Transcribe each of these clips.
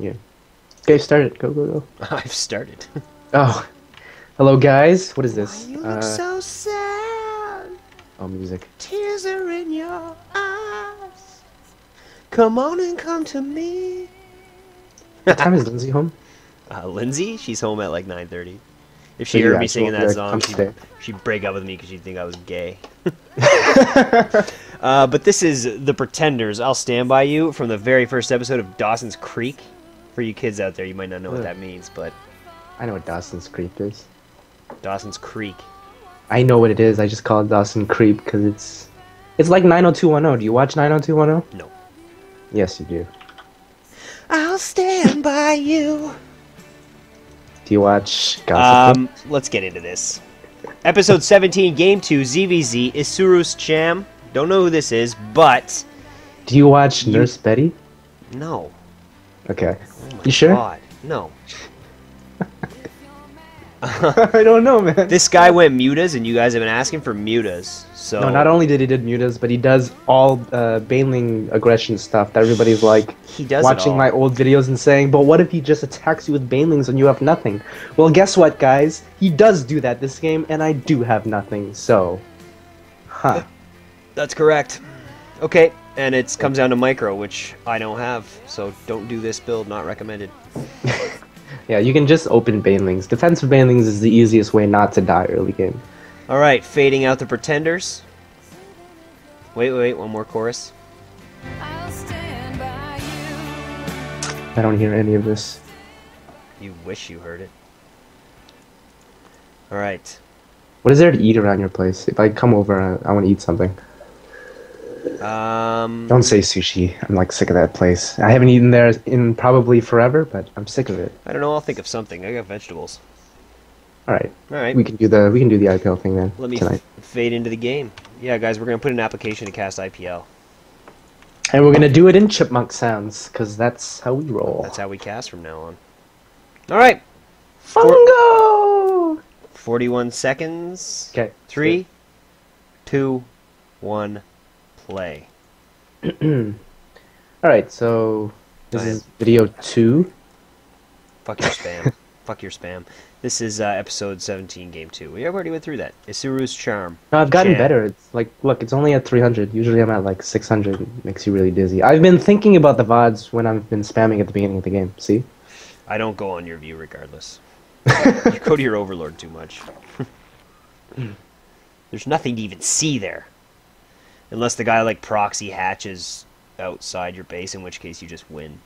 Yeah. Okay, start it. Go, go, go. I've started. Oh, hello guys. What is Why this? you look so sad? Oh, music. Tears are in your eyes. Come on and come to me. What time is Lindsay home? Lindsay, she's home at like 9:30. If So she heard yeah, me she'll singing be that like, song, "Come stay." she'd break up with me because she'd think I was gay. But this is The Pretenders. I'll Stand By You from the very first episode of Dawson's Creek. For you kids out there, you might not know what that means, but I know what Dawson's Creek is. Dawson's Creek. I know what it is. I just call it Dawson Creek because it's like 90210. Do you watch 90210? No. Yes, you do. I'll stand by you. Do you watch Gossip? Let's get into this. Episode 17, Game 2, ZvZ, isurusCham. Don't know who this is, but... Do you watch Nurse Betty? No. Okay. Oh my You sure? God. No. I don't know, man. This guy went mutas, and you guys have been asking for mutas. So No, not only did he did mutas, but he does all baneling aggression stuff that everybody's like he does watching it all. my old videos and saying, but what if he just attacks you with banelings and you have nothing? Well, guess what, guys? He does do that this game, and I do have nothing, so... Huh. That's correct. Okay, and it comes down to micro, which I don't have, so don't do this build, not recommended. Yeah, you can just open banelings. Defensive banelings is the easiest way not to die early game. Alright, fading out the Pretenders. Wait, one more chorus. I'll stand by you. I don't hear any of this. You wish you heard it. Alright. What is there to eat around your place? If I come over, I want to eat something. Don't say sushi. I'm like sick of that place. I haven't eaten there in probably forever, but I'm sick of it. I don't know, I'll think of something. I got vegetables. Alright. Alright, We can do the IPL thing then let me tonight. fade into the game. Yeah, guys, we're going to put an application to cast IPL. And we're gonna do it in chipmunk sounds, because that's how we roll. That's how we cast from now on. Alright, Fungo! 41 seconds. Okay. 3, 2, 1, play. Alright, so this Go is ahead. video 2. Fuck your spam. Fuck your spam. This is episode 17, game 2. We already went through that. isurusCham. No, I've gotten Cham. better. It's like, look, it's only at 300. Usually I'm at like 600. It makes you really dizzy. I've been thinking about the VODs when I've been spamming at the beginning of the game. See? I don't go on your view regardless. You go to your overlord too much. There's nothing to even see there. Unless the guy like proxy hatches outside your base, in which case you just win.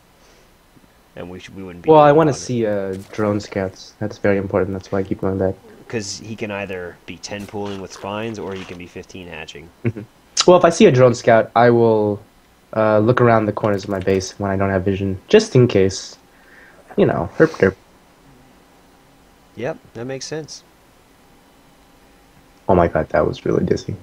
And we wouldn't be. Well, I want to see drone scouts. That's very important. That's why I keep going back. Because he can either be 10 pooling with spines, or he can be 15 hatching. Well, if I see a drone scout, I will look around the corners of my base when I don't have vision, just in case. You know, herp derp. Yep, that makes sense. Oh my god, that was really dizzy.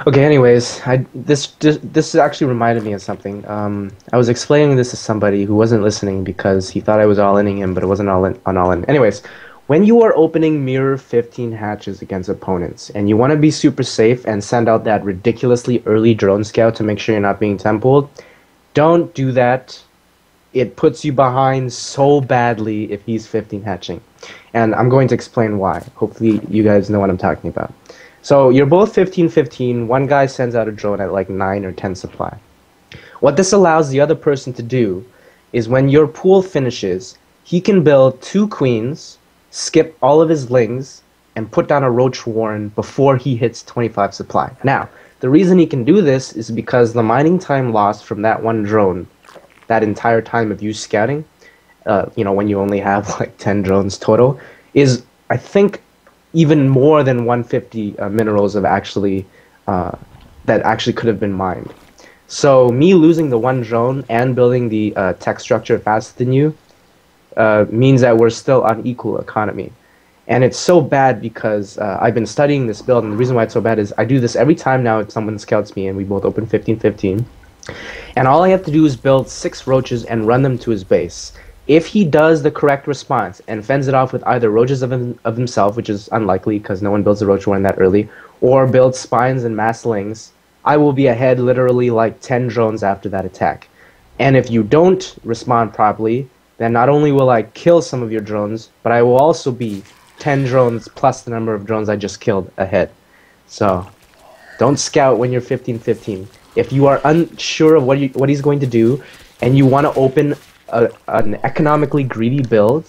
Okay, anyways, this actually reminded me of something. I was explaining this to somebody who wasn't listening because he thought I was all-inning him, but it wasn't all-in. Anyways, when you are opening mirror 15 hatches against opponents, and you want to be super safe and send out that ridiculously early drone scout to make sure you're not being templed, don't do that. It puts you behind so badly if he's 15 hatching. And I'm going to explain why. Hopefully you guys know what I'm talking about. So you're both 15-15. One guy sends out a drone at like 9 or 10 supply. What this allows the other person to do is when your pool finishes, he can build 2 queens, skip all of his lings, and put down a roach warren before he hits 25 supply. Now, the reason he can do this is because the mining time lost from that one drone, that entire time of you scouting, you know, when you only have like 10 drones total, is, I think, even more than 150 minerals of actually that actually could have been mined. So me losing the one drone and building the tech structure faster than you means that we're still on equal economy. And it's so bad because I've been studying this build, and the reason why it's so bad is I do this every time now if someone scouts me and we both open 15-15. And all I have to do is build 6 roaches and run them to his base. If he does the correct response and fends it off with either roaches of himself, which is unlikely because no one builds a roach warren that early, or builds spines and masslings, I will be ahead literally like 10 drones after that attack. And if you don't respond properly, then not only will I kill some of your drones, but I will also be 10 drones plus the number of drones I just killed ahead. So don't scout when you're 15-15. If you are unsure of what he's going to do, and you want to open an economically greedy build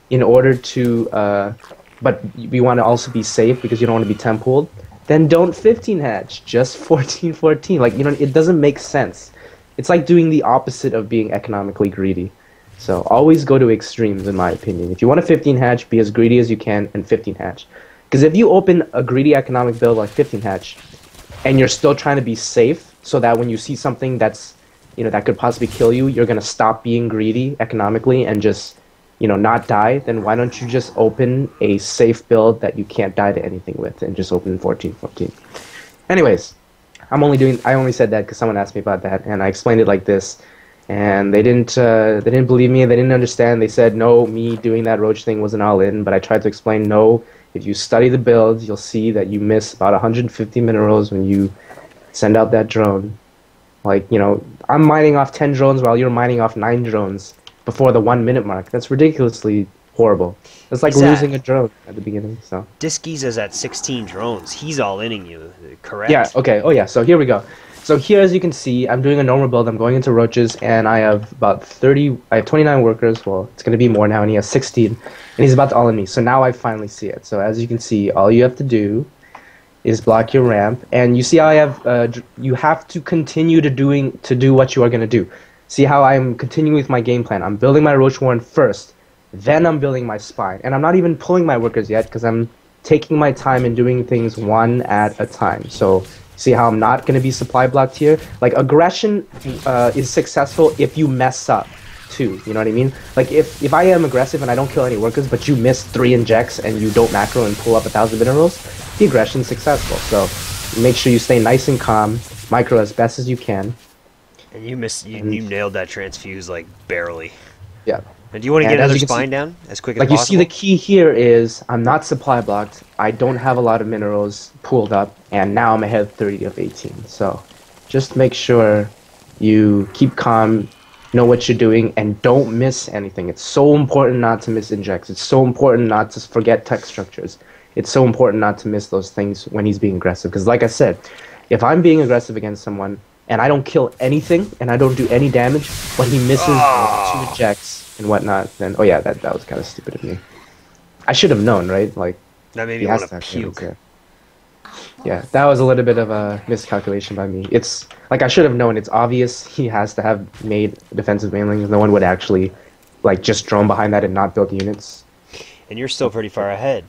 in order to, but you want to also be safe because you don't want to be temp-pooled, then don't 15 hatch, just 14-14. Like, you know, it doesn't make sense. It's like doing the opposite of being economically greedy. So always go to extremes, in my opinion. If you want a 15 hatch, be as greedy as you can and 15 hatch. Because if you open a greedy economic build like 15 hatch, and you're still trying to be safe, so that when you see something that's, you know, that could possibly kill you, you're gonna stop being greedy economically and just, you know, not die, then why don't you just open a safe build that you can't die to anything with and just open 14-14. Anyways, I only said that because someone asked me about that, and I explained it like this, and they didn't believe me, they didn't understand. They said, no, me doing that roach thing wasn't all in, but I tried to explain, no, if you study the build, you'll see that you miss about 150 minerals when you send out that drone. Like, you know, I'm mining off 10 drones while you're mining off 9 drones before the 1 minute mark. That's ridiculously horrible. It's like losing a drone at the beginning. So Diskies is at 16 drones. He's all inning you, correct? yeah, okay. Oh yeah, so here we go. So here, as you can see, I'm doing a normal build. I'm going into roaches, and I have about 29 workers. Well, it's going to be more now, and he has 16, and he's about to all in me. So now I finally see it. So as you can see, all you have to do is block your ramp, and you see how I have, you have to continue to do what you are going to do. See how I'm continuing with my game plan. I'm building my roach warren first, then I'm building my spine, and I'm not even pulling my workers yet because I'm taking my time and doing things one at a time. So see how I'm not going to be supply blocked here? Like, aggression is successful if you mess up, too. You know what I mean? Like, if I am aggressive and I don't kill any workers, but you miss 3 injects and you don't macro and pull up 1,000 minerals, the aggression's successful. So make sure you stay nice and calm, micro as best as you can. And you nailed that transfuse, like, barely. Yeah. And do you want to And get as another you can spine see- down as quick as Like, you possible? see, the key here is I'm not supply blocked, I don't have a lot of minerals pooled up, and now I'm ahead 30 of 18. So just make sure you keep calm, know what you're doing, and don't miss anything. It's so important not to miss injects. It's so important not to forget tech structures. It's so important not to miss those things when he's being aggressive. Because like I said, if I'm being aggressive against someone, and I don't kill anything, and I don't do any damage, but he misses 2 injects and whatnot, then, oh yeah, that was kind of stupid of me. I should have known, right? Like, That made he me has want to to have damage, puke. yeah, that was a little bit of a miscalculation by me. It's, like, I should have known. It's obvious he has to have made defensive banelings. No one would actually, like, just drone behind that and not build units. And you're still pretty far ahead.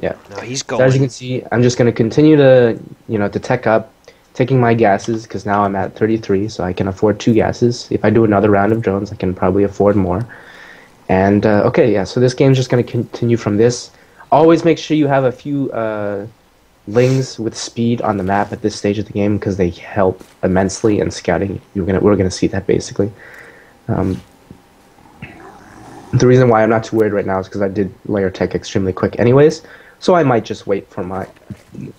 Yeah. No, he's So as you going. can see, I'm just going to continue to, you know, to tech up, taking my gases, because now I'm at 33, so I can afford 2 gases. If I do another round of drones, I can probably afford more. And, okay, yeah, so this game's just going to continue from this. Always make sure you have a few lings with speed on the map at this stage of the game, because they help immensely in scouting. We're gonna see that, basically. The reason why I'm not too worried right now is because I did layer tech extremely quick anyways, so I might just wait for my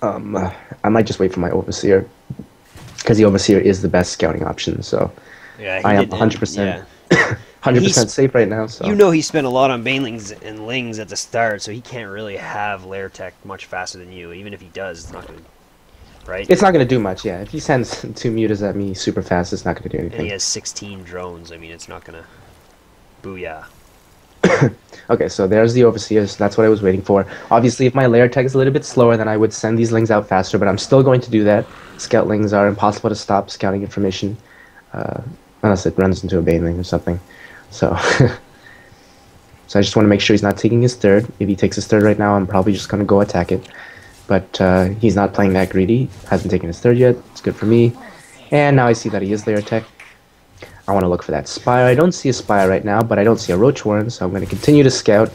overseer, because the overseer is the best scouting option. So Yeah, I am did- 100% yeah. 100% safe right now. So You know he spent a lot on banelings and lings at the start, so he can't really have lair tech much faster than you. Even if he does, it's not going to... Right? it's not gonna do much. Yeah, if he sends 2 mutas at me super fast, it's not gonna do And he anything. has 16 drones. I mean, it's not going to... Booyah. Okay, so there's the overseers. That's what I was waiting for. Obviously, if my layer tech is a little bit slower, then I would send these lings out faster, but I'm still going to do that. Scout lings are impossible to stop scouting information, unless it runs into a baneling or something. So, so I just want to make sure he's not taking his third. If he takes his third right now, I'm probably just going to go attack it. But he's not playing that greedy. Hasn't taken his third yet. It's good for me. And now I see that he is layer tech. I want to look for that spire. I don't see a spire right now, but I don't see a roach warren, so I'm going to continue to scout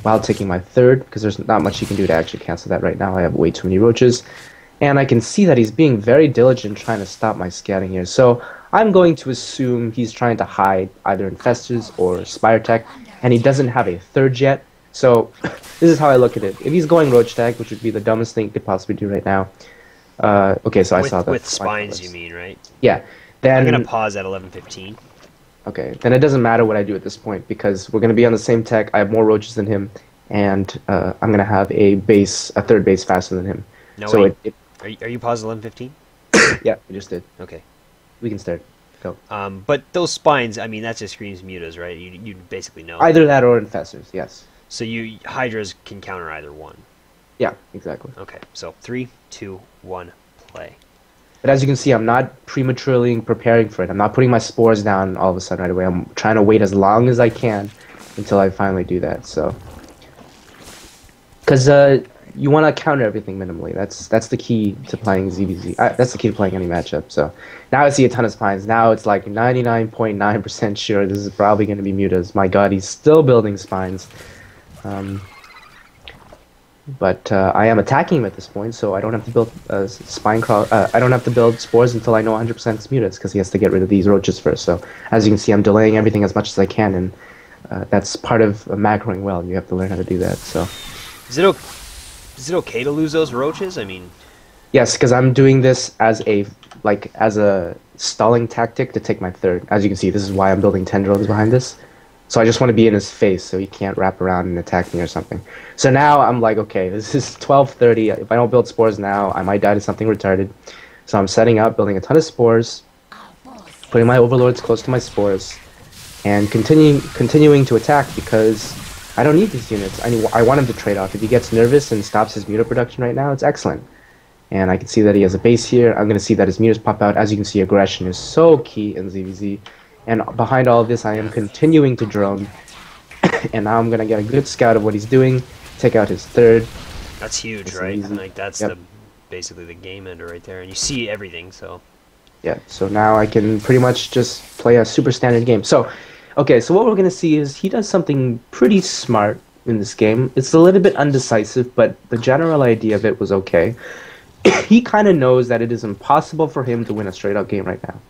while taking my third, because there's not much you can do to actually cancel that right now. I have way too many roaches. And I can see that he's being very diligent trying to stop my scouting here. So I'm going to assume he's trying to hide either infestors or spire tech, and he doesn't have a third yet. So this is how I look at it. If he's going roach tech, which would be the dumbest thing he could possibly do right now. Okay, so I saw that. With spines, you mean, right? Yeah. Then I'm going to pause at 11:15. Okay, then it doesn't matter what I do at this point because we're going to be on the same tech. I have more roaches than him, and I'm going to have a third base faster than him. No, So wait. Are you paused 11:15? yeah, we just did. Okay. We can start. Go. But those spines, I mean, that just screams mutas, right? You basically know. Either that or infestors, yes. So hydras can counter either one. Yeah, exactly. Okay. So 3, 2, 1, play. But as you can see, I'm not prematurely preparing for it. I'm not putting my spores down all of a sudden right away. I'm trying to wait as long as I can until I finally do that. So, because you want to counter everything minimally. That's the key to playing ZvZ. That's the key to playing any matchup. So now I see a ton of spines. Now it's like 99.9% sure this is probably going to be mutas. My God, he's still building spines. But I am attacking him at this point, so I don't have to build spine crawl. I don't have to build spores until I know 100% it's mutas, because he has to get rid of these roaches first. So as you can see, I'm delaying everything as much as I can, and that's part of macroing well. You have to learn how to do that. So Is it okay to lose those roaches? I mean, yes, because I'm doing this as a stalling tactic to take my third. As you can see, this is why I'm building 10 drones behind this. So I just want to be in his face so he can't wrap around and attack me or something. So now I'm like, okay, this is 12:30. If I don't build spores now, I might die to something retarded. So I'm setting up, building a ton of spores, putting my overlords close to my spores, and continuing to attack because I don't need these units. I want him to trade off. If he gets nervous and stops his muta production right now, it's excellent. And I can see that he has a base here. I'm going to see that his mutas pop out. As you can see, aggression is so key in ZvZ. And behind all of this, I am continuing to drone. And now I'm going to get a good scout of what he's doing, take out his third. that's huge, That's right? easy. Like that's Yep. basically the game ender right there, and you see everything. So Yeah, so now I can pretty much just play a super standard game. So, okay, so what we're going to see is he does something pretty smart in this game. It's a little bit undecisive, but the general idea of it was okay. He kind of knows that it is impossible for him to win a straight-up game right now.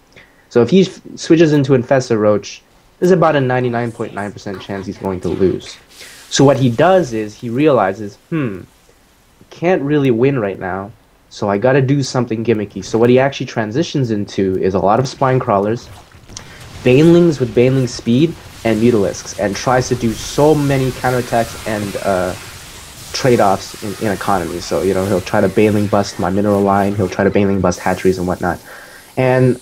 So if he switches into Infestor Roach, there's about a 99.9% chance he's going to lose. So what he does is he realizes, can't really win right now, so I gotta do something gimmicky. So what he actually transitions into is a lot of spine crawlers, banelings with baneling speed, and mutalisks, and tries to do so many counterattacks and trade-offs in economy. So, you know, he'll try to baneling bust my mineral line, he'll try to baneling bust hatcheries and whatnot. And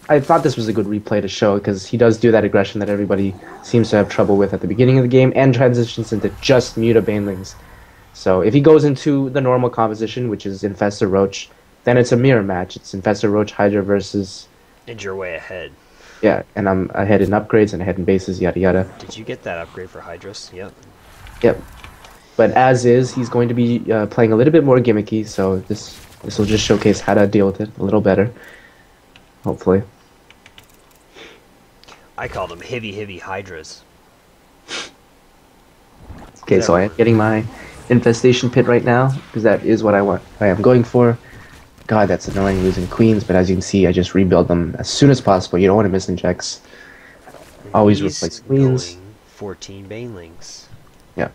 I thought this was a good replay to show because he does do that aggression that everybody seems to have trouble with at the beginning of the game and transitions into just muta banelings. So if he goes into the normal composition, which is Infestor Roach, then it's a mirror match. It's Infestor Roach Hydra versus... and you're way ahead. Yeah, and I'm ahead in upgrades and ahead in bases, yada yada. Did you get that upgrade for Hydras? Yep. Yep. But as is, he's going to be playing a little bit more gimmicky, so this will just showcase how to deal with it a little better. Hopefully. I call them heavy Hydras. Okay, so I am getting my infestation pit right now because that is what I am going for. God, that's annoying losing queens, but as you can see, I just rebuild them as soon as possible. You don't want to miss injects. Always He's replace queens. going 14 banelings. Yeah.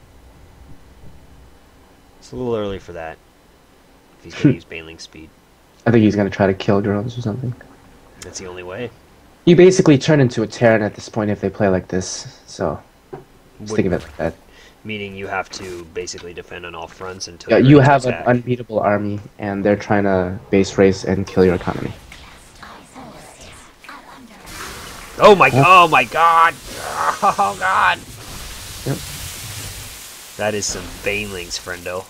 It's a little early for that. If he's going to use baneling speed. I think he's going to try to kill drones or something. That's the only way. You basically turn into a Terran at this point if they play like this, so just think of it like that. Meaning you have to basically defend on all fronts until Yeah, you're you ready to have an attack. unbeatable army, and they're trying to base race and kill your economy. Oh my god! Oh god! Yep. That is some banelings, friendo.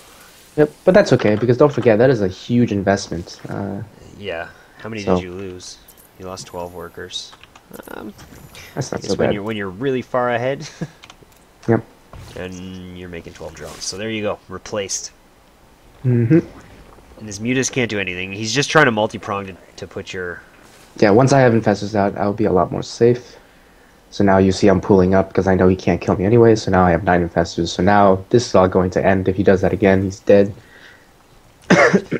Yep, but that's okay, because don't forget, that is a huge investment. Yeah. How many So- did you lose? You lost 12 workers. That's not I so guess when bad. you're really far ahead, Yep. and you're making 12 drones. So there you go, replaced. Mm-hmm. And his mutas can't do anything. He's just trying to multi-prong to put your... Yeah, once I have infestors out, I'll be a lot more safe. So now you see I'm pulling up because I know he can't kill me anyway, so now I have 9 infestors. So now this is all going to end. If he does that again, he's dead.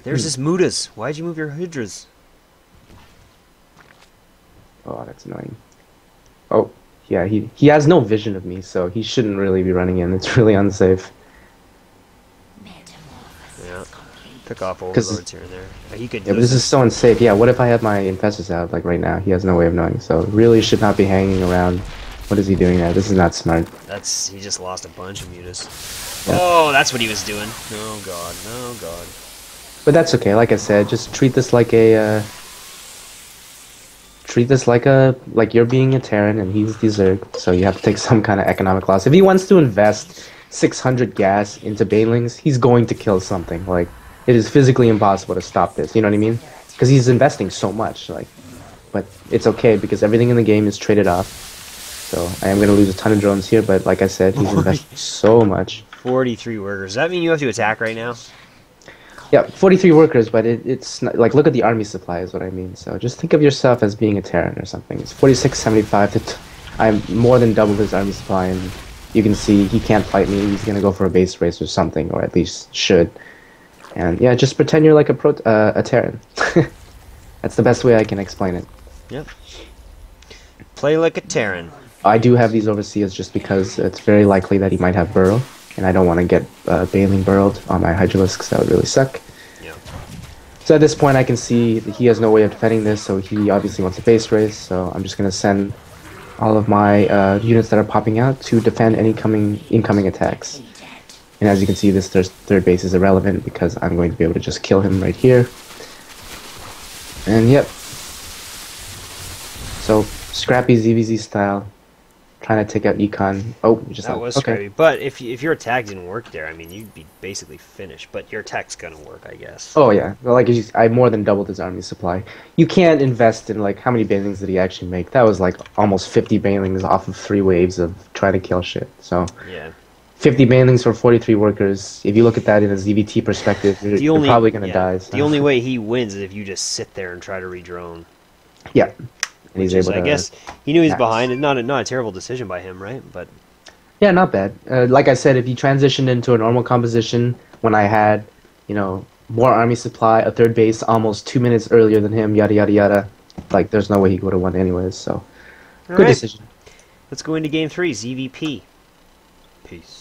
There's his mutas. Why'd you move your hydras? Oh, that's annoying. Oh, yeah, he has no vision of me, so he shouldn't really be running in. It's really unsafe. Yeah. Pick off 'Cause- overlords here and there. He could. Yeah, but this is so unsafe. Yeah, what if I have my infestors out, like right now? He has no way of knowing, so really should not be hanging around. What is he doing there? This is not smart. He just lost a bunch of mutas. Yeah. Oh, that's what he was doing. Oh god, no god. But that's okay, like I said, just treat this like a, like you're being a Terran and he's the Zerg, so you have to take some kind of economic loss. If he wants to invest 600 gas into banelings, he's going to kill something. Like, it is physically impossible to stop this, you know what I mean? Because he's investing so much, like, but it's okay because everything in the game is traded off. So I am going to lose a ton of drones here, but like I said, he's investing so much. 43 workers. Does that mean you have to attack right now? Yeah, 43 workers, but it's not, like, look at the army supply is what I mean. So just think of yourself as being a Terran or something. It's 4675. I'm more than double his army supply, and you can see he can't fight me. He's gonna go for a base race or something, or at least should. And yeah, just pretend you're like a Terran. That's the best way I can explain it. Yep. Play like a Terran. I do have these overseers just because it's very likely that he might have burrow, and I don't want to get baneling burrowed on my Hydralisks. That would really suck. Yeah. So at this point, I can see that he has no way of defending this, so he obviously wants a base race. So I'm just gonna send all of my units that are popping out to defend any incoming attacks. And as you can see, this third base is irrelevant because I'm going to be able to just kill him right here. And yep. So scrappy ZvZ style, trying to take out econ. Oh, just That was okay. scary. But if your attack didn't work there, I mean, you'd be basically finished. But your attack's gonna work, I guess. Oh yeah, well, like I more than doubled his army supply. You can't invest in, like, how many banelings did he actually make? That was like almost 50 banelings off of 3 waves of trying to kill shit. So Yeah. 50 banelings for 43 workers. If you look at that in a ZvT perspective, you're probably gonna die. So. The only way he wins is if you just sit there and try to redrone. Yeah, and he's able to. I guess he knew he's max. behind. It's not a terrible decision by him, right? But Yeah, not bad. Like I said, if he transitioned into a normal composition when I had, more army supply, a third base almost 2 minutes earlier than him, yada yada yada, like there's no way he would have won anyways. So, good Alright. decision. Let's go into game 3, ZVP. Peace.